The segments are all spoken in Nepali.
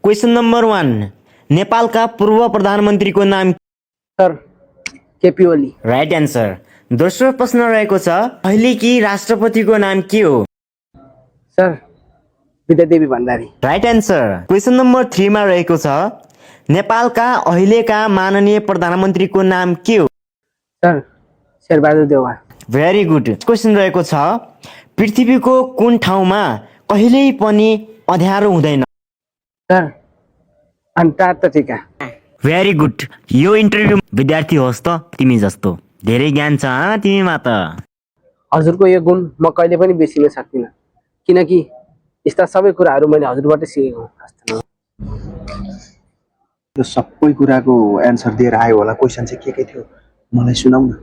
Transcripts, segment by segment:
क्वेसन नम्बर 1 नेपालका पूर्व प्रधानमन्त्रीको नाम sir KP Oli. Right answer. दोस्रो प्रश्न रहेको छ अहिलेकी राष्ट्रपतिको नाम के हो? Sir Bidya Devi Bhandari. Right answer. Question number 3 मा रहेको छ नेपालका अहिलेका माननीय प्रधानमन्त्रीको नाम के हो? Sir Sher Bahadur Deuba. Very good. Question रहेको छ पृथ्वीको कुन ठाउँमा कहिल्यै पनि अँध्यारो हुँदैन? Sir Antarctica. Very good. यो इन्टरभ्यू विद्यार्थी होस् त तिमी जस्तो धेरै ज्ञान छ तिमीमा त। हजुरको यो गुण म कहिले पनि बिर्सिन सक्दिनँ, किनकि यस्ता सबै कुराहरू मैले हजुरबाटै सिकेको हुँ। यो सबै कुराको एन्सर दिएर आयो होला। क्वेसन चाहिँ के थियो मलाई सुनाउ न।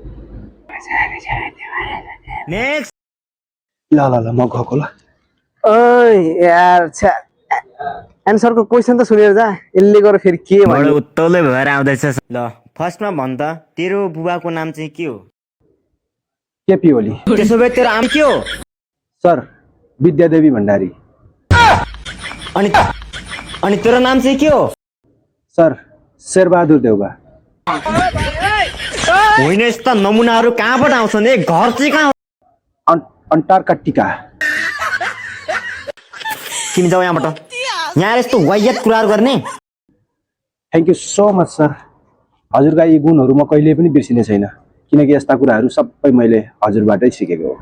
नेक्स्ट। ल ल ल म गएको ल। ओइ यार छ्या, एन्सरको क्वेसन त सुनेर जा, यसले गरेर फेरि के बडो भन्यो? उत्तौलै भएर आउँदैछ। ल फर्स्टमा भन त तेरो बुबाको नाम चाहिँ के हो? केपी ओली। त्यसो भए तेरो आमा के हो? सर विद्यादेवी भण्डारी। अनि तेरो नाम चाहिँ के हो? सर शेरबहादुर देउवा। होइन यस्ता नमुनाहरू कहाँबाट आउँछन्? ए घर चाहिँ कहाँ हो? अन्टार्कटिका। तिमी जाऊ यहाँबाट। यहाँ यस्तो वायत कुराहरू गर्ने। Thank you so much sir. हजुरका यी गुणहरू म कहिले पनि बिर्सिने छैन, किनकि यस्ता कुराहरू सबै मैले हजुरबाटै सिकेको हो।